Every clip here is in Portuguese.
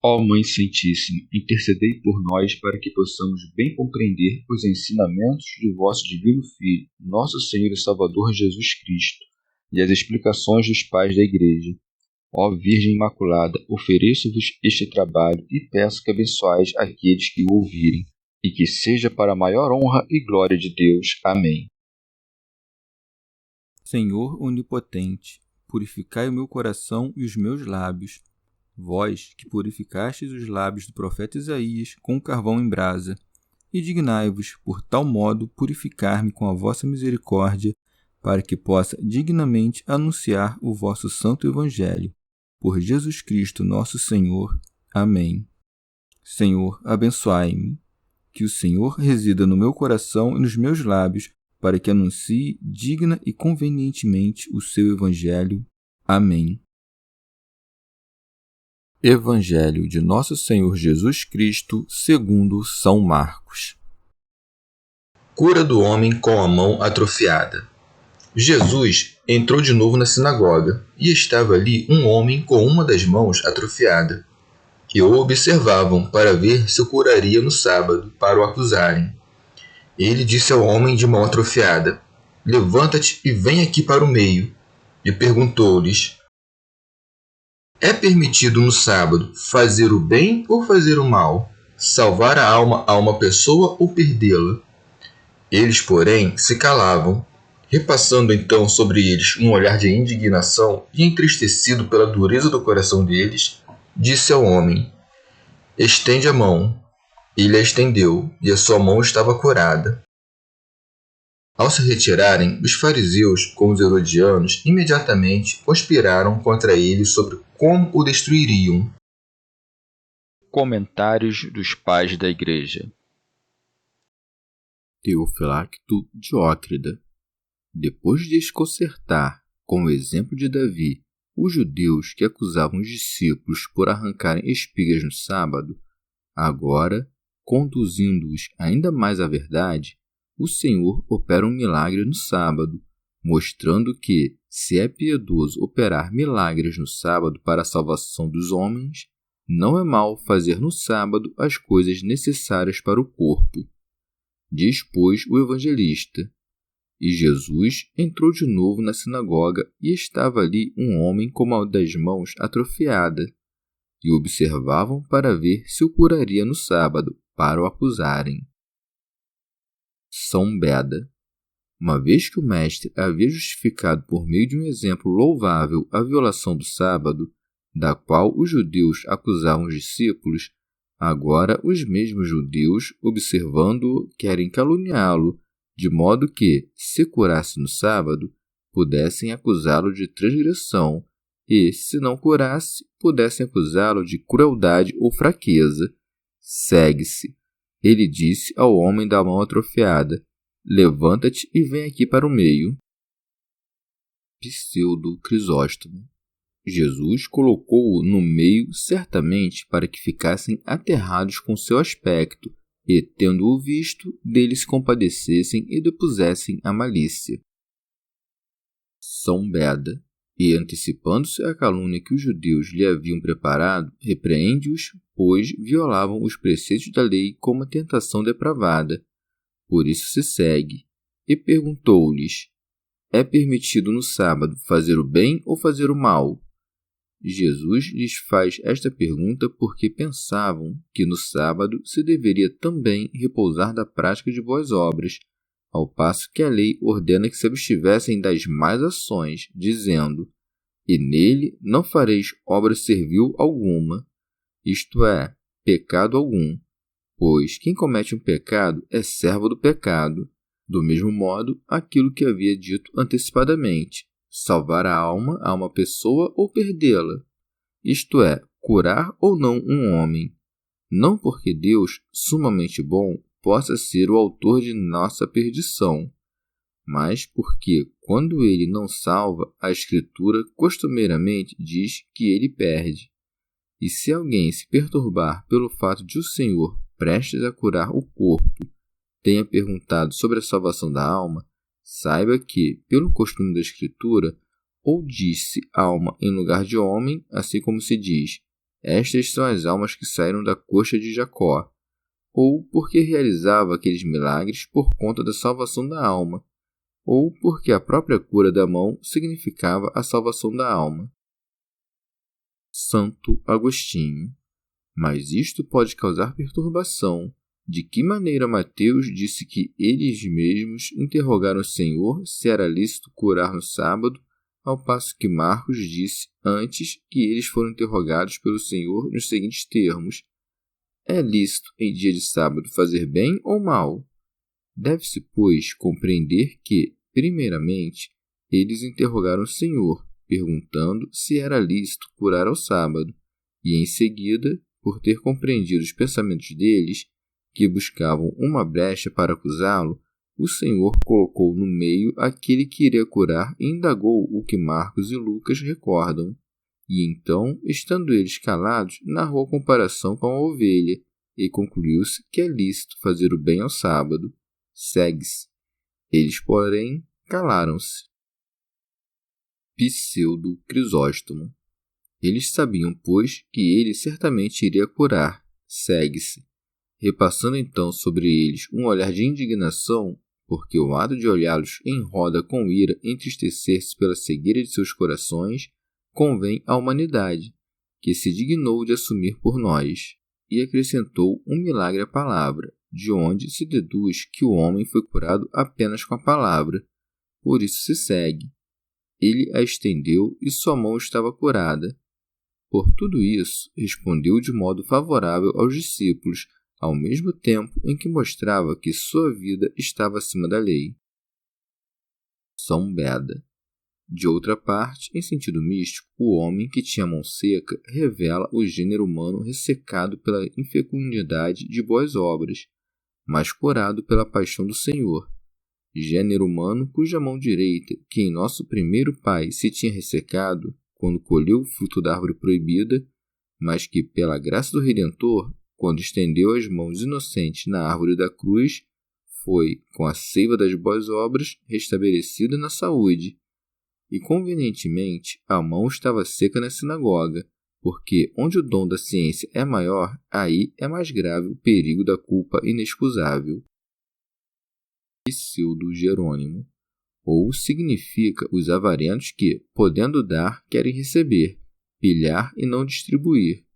Ó Mãe Santíssima, intercedei por nós para que possamos bem compreender os ensinamentos de vosso Divino Filho, nosso Senhor e Salvador Jesus Cristo, e as explicações dos pais da Igreja. Ó Virgem Imaculada, ofereço-vos este trabalho e peço que abençoais aqueles que o ouvirem, e que seja para a maior honra e glória de Deus. Amém. Senhor onipotente, purificai o meu coração e os meus lábios. Vós, que purificastes os lábios do profeta Isaías com carvão em brasa, e dignai-vos, por tal modo, purificar-me com a vossa misericórdia, para que possa dignamente anunciar o vosso santo Evangelho. Por Jesus Cristo nosso Senhor. Amém. Senhor, abençoai-me. Que o Senhor resida no meu coração e nos meus lábios, para que anuncie digna e convenientemente o seu Evangelho. Amém. Evangelho de Nosso Senhor Jesus Cristo, segundo São Marcos. Cura do homem com a mão atrofiada. Jesus entrou de novo na sinagoga, e estava ali um homem com uma das mãos atrofiada. E o observavam para ver se o curaria no sábado, para o acusarem. Ele disse ao homem de mão atrofiada: Levanta-te e vem aqui para o meio. E perguntou-lhes: É permitido no sábado fazer o bem ou fazer o mal? Salvar a alma a uma pessoa ou perdê-la? Eles, porém, se calavam. Repassando então sobre eles um olhar de indignação e entristecido pela dureza do coração deles, disse ao homem: Estende a mão. Ele a estendeu, e a sua mão estava curada. Ao se retirarem, os fariseus com os herodianos imediatamente conspiraram contra ele sobre como o destruiriam. Comentários dos pais da Igreja. Teofilacto Diócrida. Depois de desconcertar, com o exemplo de Davi, os judeus que acusavam os discípulos por arrancarem espigas no sábado, agora, conduzindo-os ainda mais à verdade, o Senhor opera um milagre no sábado, mostrando que, se é piedoso operar milagres no sábado para a salvação dos homens, não é mal fazer no sábado as coisas necessárias para o corpo. Diz, pois, o evangelista: E Jesus entrou de novo na sinagoga, e estava ali um homem com uma das mãos atrofiada, e observavam para ver se o curaria no sábado, para o acusarem. São Beda. Uma vez que o mestre havia justificado por meio de um exemplo louvável a violação do sábado, da qual os judeus acusavam os discípulos, agora os mesmos judeus, observando-o, querem caluniá-lo, de modo que, se curasse no sábado, pudessem acusá-lo de transgressão, e, se não curasse, pudessem acusá-lo de crueldade ou fraqueza. Segue-se. Ele disse ao homem da mão atrofiada: Levanta-te e vem aqui para o meio. Pseudo Crisóstomo. Jesus colocou-o no meio certamente para que ficassem aterrados com seu aspecto e, tendo-o visto, dele se compadecessem e depusessem a malícia. São Beda. E, antecipando-se à calúnia que os judeus lhe haviam preparado, repreende-os, pois violavam os preceitos da lei com uma tentação depravada. Por isso se segue. E perguntou-lhes: É permitido no sábado fazer o bem ou fazer o mal? Jesus lhes faz esta pergunta porque pensavam que no sábado se deveria também repousar da prática de boas obras, ao passo que a lei ordena que se abstivessem das más ações, dizendo: E nele não fareis obra servil alguma, isto é, pecado algum, pois quem comete um pecado é servo do pecado. Do mesmo modo, aquilo que havia dito antecipadamente: salvar a alma a uma pessoa ou perdê-la, isto é, curar ou não um homem, não porque Deus, sumamente bom, possa ser o autor de nossa perdição, mas porque, quando ele não salva, a Escritura costumeiramente diz que ele perde. E se alguém se perturbar pelo fato de o Senhor, prestes a curar o corpo, tenha perguntado sobre a salvação da alma, saiba que, pelo costume da Escritura, ou diz-se alma em lugar de homem, assim como se diz: estas são as almas que saíram da coxa de Jacó, ou porque realizava aqueles milagres por conta da salvação da alma, ou porque a própria cura da mão significava a salvação da alma. Santo Agostinho. Mas isto pode causar perturbação. De que maneira Mateus disse que eles mesmos interrogaram o Senhor se era lícito curar no sábado, ao passo que Marcos disse antes que eles foram interrogados pelo Senhor nos seguintes termos: é lícito em dia de sábado fazer bem ou mal? Deve-se, pois, compreender que, primeiramente, eles interrogaram o Senhor, perguntando se era lícito curar ao sábado, e em seguida, por ter compreendido os pensamentos deles, que buscavam uma brecha para acusá-lo, o Senhor colocou no meio aquele que iria curar e indagou o que Marcos e Lucas recordam. E então, estando eles calados, narrou a comparação com a ovelha, e concluiu-se que é lícito fazer o bem ao sábado. Segue-se. Eles, porém, calaram-se. Pseudo Crisóstomo. Eles sabiam, pois, que ele certamente iria curar. Segue-se. Repassando então sobre eles um olhar de indignação, porque o ato de olhá-los em roda com ira entristecer-se pela cegueira de seus corações, convém à humanidade, que se dignou de assumir por nós, e acrescentou um milagre à palavra, de onde se deduz que o homem foi curado apenas com a palavra. Por isso se segue. Ele a estendeu e sua mão estava curada. Por tudo isso, respondeu de modo favorável aos discípulos, ao mesmo tempo em que mostrava que sua vida estava acima da lei. São Beda. De outra parte, em sentido místico, o homem que tinha mão seca revela o gênero humano ressecado pela infecundidade de boas obras, mas curado pela paixão do Senhor. Gênero humano cuja mão direita, que em nosso primeiro pai se tinha ressecado quando colheu o fruto da árvore proibida, mas que, pela graça do Redentor, quando estendeu as mãos inocentes na árvore da cruz, foi, com a seiva das boas obras, restabelecida na saúde. E, convenientemente, a mão estava seca na sinagoga, porque onde o dom da ciência é maior, aí é mais grave o perigo da culpa inexcusável. Pseudo Jerônimo. Ou significa os avarentos que, podendo dar, querem receber, pilhar e não distribuir.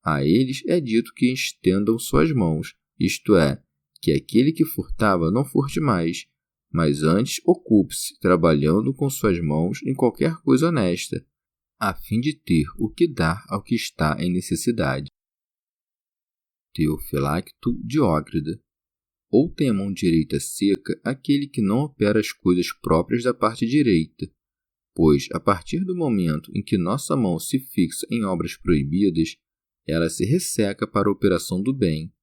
A eles é dito que estendam suas mãos, isto é, que aquele que furtava não furte mais, mas antes ocupe-se trabalhando com suas mãos em qualquer coisa honesta, a fim de ter o que dar ao que está em necessidade. Teofilacto Diócrida. Ou tem a mão direita seca aquele que não opera as coisas próprias da parte direita, pois, a partir do momento em que nossa mão se fixa em obras proibidas, ela se resseca para a operação do bem,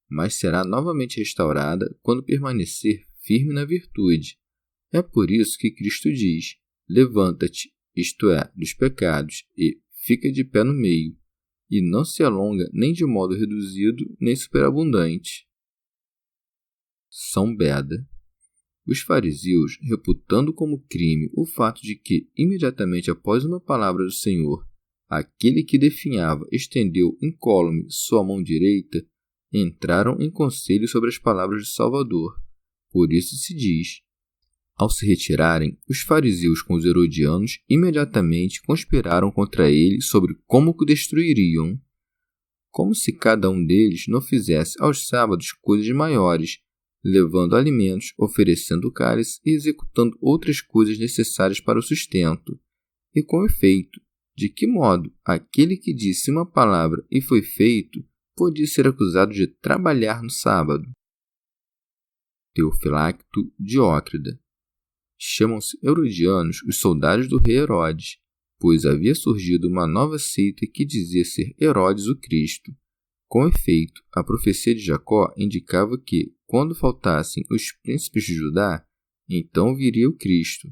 mas será novamente restaurada quando permanecer firme na virtude. É por isso que Cristo diz: levanta-te, isto é, dos pecados, e fica de pé no meio, e não se alonga nem de modo reduzido nem superabundante. São Beda. Os fariseus, reputando como crime o fato de que, imediatamente após uma palavra do Senhor, aquele que definhava estendeu incólume sua mão direita, entraram em conselho sobre as palavras do Salvador. Por isso se diz: ao se retirarem, os fariseus com os herodianos imediatamente conspiraram contra ele sobre como o destruiriam, como se cada um deles não fizesse aos sábados coisas maiores, levando alimentos, oferecendo cálice e executando outras coisas necessárias para o sustento. E com efeito, de que modo aquele que disse uma palavra e foi feito podia ser acusado de trabalhar no sábado? Teofilacto Diócrida. Chamam-se herodianos os soldados do rei Herodes, pois havia surgido uma nova seita que dizia ser Herodes o Cristo. Com efeito, a profecia de Jacó indicava que, quando faltassem os príncipes de Judá, então viria o Cristo.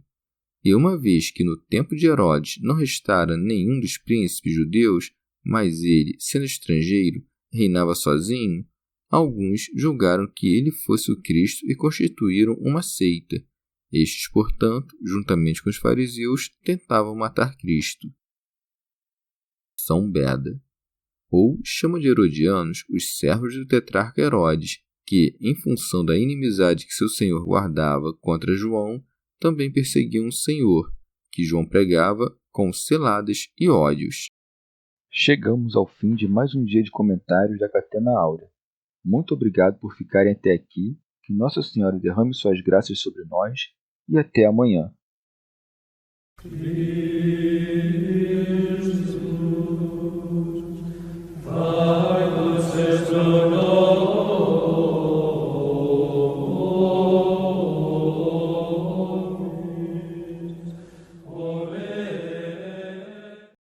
E uma vez que no tempo de Herodes não restara nenhum dos príncipes judeus, mas ele, sendo estrangeiro, reinava sozinho, alguns julgaram que ele fosse o Cristo e constituíram uma seita. Estes, portanto, juntamente com os fariseus, tentavam matar Cristo. São Beda. ou chama de herodianos os servos do tetrarca Herodes, que, em função da inimizade que seu senhor guardava contra João, também perseguiam o Senhor, que João pregava com seladas e ódios. Chegamos ao fim de mais um dia de comentários da Catena Áurea. Muito obrigado por ficarem até aqui, que Nossa Senhora derrame suas graças sobre nós e até amanhã.